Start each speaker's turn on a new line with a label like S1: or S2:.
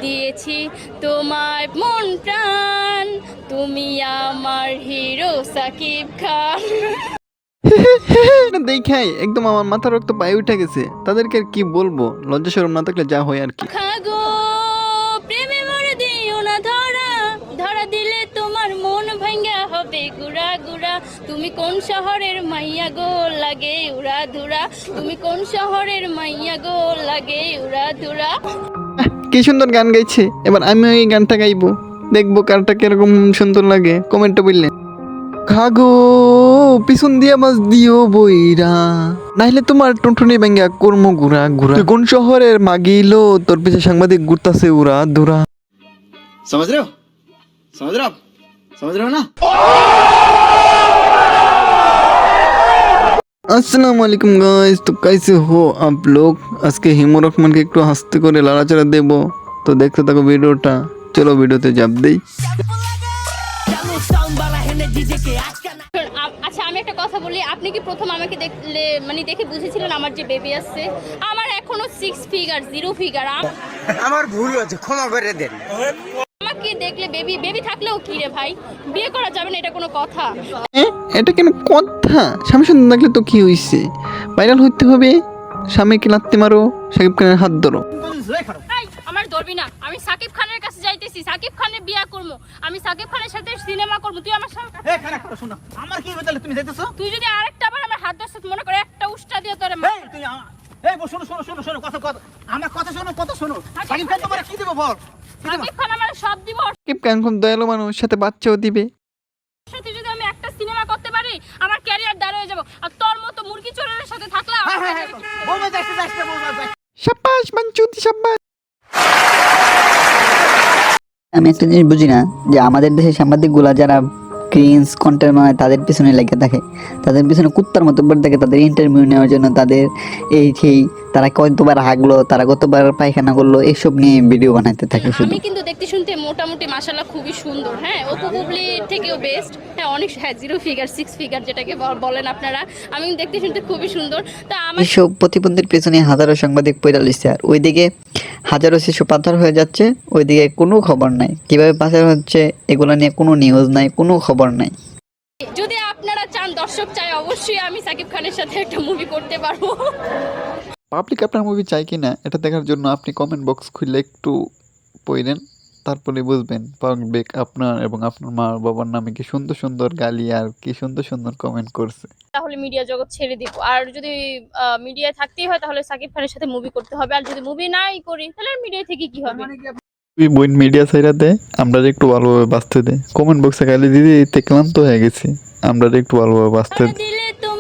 S1: দিয়েছি তোমায় মন প্রাণ, তুমি আমার হিরো সাকিব খান।
S2: দেখাই একদম আমার মাথা রক্ত পায়ে উঠে গেছে। তাদেরকে আর কি বলবো, লজ্জা শরম না থাকলে যা হয় আর কি।
S1: খাগো প্রেমে মরে দিও না ধরা, ধরা দিলে তোমার মন ভাঙ্গা হবে গুড়া গুড়া। তুমি কোন শহরের মাইয়া গো লাগে উড়া ধুরা, তুমি কোন শহরের মাইয়া গো লাগে উড়া ধুরা।
S2: কি সুন্দর গান গাইছে, এবার আমি ওই গানটা গাইবো, দেখবো কারটা কিরকম সুন্দর লাগে, কমেন্টে বললেন। খাগো পিছন দিয়া মাছ দিও বইরা, নাইলে তোমার টুনটুনি ব্যাঙ্গা কর্ম ঘুরা ঘুরা। তুই কোন শহরের মাগিলো, তোর পিছে সাংবাদিক ঘুরতাছে উড়া ধুরা।
S3: समझ रहे हो समझ रहे हो आप समझ रहे हो ना।
S2: আসসালামু আলাইকুম গাইস, তো कैसे हो आप लोग। আজকে হিমু রহমানকে একটু হাসতে করে লাড়াচাড়া দেব, তো দেখতে থাকো ভিডিওটা। চলো ভিডিওতে চাপ দেই।
S1: আচ্ছা আমি একটা কথা বলি, আপনি কি প্রথম আমাকে দেখলে মানে দেখে বুঝেছিলেন আমার যে বেবি আছে? আমার এখনো 6 ফিগার 0 ফিগার।
S4: আমার ভুল হয়েছে, ক্ষমা করে দেন।
S1: আমাকে দেখলে বেবি বেবি থাকলেও কি রে ভাই, বিয়ে করা যাবে না, এটা কোনো কথা?
S2: এটা কেন কথা? স্বামী সুন্দর থাকলে তো কি হইছে, ভাইরাল হইতে হবে। স্বামীকে লাত্তি মারো, সাকিব খানের হাত ধরো।
S1: এই, আমার ধরবি না, আমি সাকিব খানের কাছে যাইতেছি, সাকিব খানের বিয়ে করব, আমি সাকিব খানের সাথে সিনেমা করব। তুই আমার সাথে
S4: এই খারাপ কথা শোনো, আমার কি বলতে তুমি যাইতেছো?
S1: তুই যদি আরেকটা বার আমার হাত ধরছিস মনে করে একটা উষ্টা দিয়ে তোরে
S4: এই তুই এই শোনো শোনো শোনো শোনো কথা কথা আমার কথা শোনো, কথা শোনো। সাকিব খান তোমার কি দিব বল?
S1: সাকিব খান আমার সব দিব।
S2: সাকিব খান খুব দয়ালু মানুষ, সাথে বাচ্চাও দিবে।
S1: ওর সাথে যদি আমি একটা সিনেমা করতে পারি আমার ক্যারিয়ার দাঁড় হয়ে যাব। আর তোর মতো মুরগি চোরের সাথে থাকলে
S4: হ্যাঁ হ্যাঁ হ্যাঁ বলবে যাইতে যাইতে বলবে।
S2: সাব্বাস বাঞ্চুতি সাব্বাস।
S5: আমি একটা জিনিস বুঝি না যে আমাদের দেশের সাংবাদিকগুলা যারা ক্রিন্স কন্টেন্ট বানায় তাদের পিছনে লেগে থাকে, তাদের পিছনে কুত্তার মতো পড়ে থাকে, তাদের ইন্টারভিউ নেওয়ার জন্য, তাদের এই সেই তারা কতবার হাগলো, তারা কতবার পায়খানা করলো, এইসব নিয়ে ভিডিও বানাতে থাকে শুধু।
S1: আমি কিন্তু দেখতে শুনতে মোটামুটি মাশাআল্লাহ খুবই সুন্দর। হ্যাঁ, অপু বুবলি থেকেও বেস্ট। হ্যাঁ অনেক, হ্যাঁ 0 ফিগার 6 ফিগার যেটাকে বলেন আপনারা, আমি দেখতে শুনতে খুবই সুন্দর। তা আমার
S5: এইসব প্রতিবন্ধীর পেছনে হাজারো সাংবাদিক পয়লা লিখছে, আর ওইদিকে হাজারো শিশু পাথর হয়ে যাচ্ছে, ওইদিকে কোনো খবর নাই। কিভাবে পাচার হচ্ছে এগুলো নিয়ে কোনো নিউজ নাই, কোনো খবর নাই।
S1: যদি আপনারা চান, দর্শক চাই, অবশ্যই আমি সাকিব খানের সাথে একটা মুভি করতে পারবো।
S2: পাবলিক আপনার মুভি চাই কিনা এটা দেখার জন্য আপনি কমেন্ট বক্স খুলে একটু পড়েন, তারপরে বুঝবেন পাবলিক আপনার এবং আপনার মা বাবার নামে কি সুন্দর সুন্দর গালি আর কি সুন্দর সুন্দর কমেন্ট করছে।
S1: তাহলে মিডিয়া জগৎ ছেড়ে দিব। আর যদি মিডিয়ায় থাকতেই হয় তাহলে সাকিব খানের সাথে মুভি করতে হবে। আর যদি মুভি নাই করি তাহলে মিডিয়া থেকে কি হবে?
S2: তুই বোন মিডিয়া সাইরা দে, আমরা যে একটু ভালোভাবে বাঁচতে দে। কমেন্ট বক্সে গালি দিদি ক্লান্ত হয়ে গেছি, আমরা যে একটু ভালোভাবে বাঁচতে দে।
S1: দিলে তো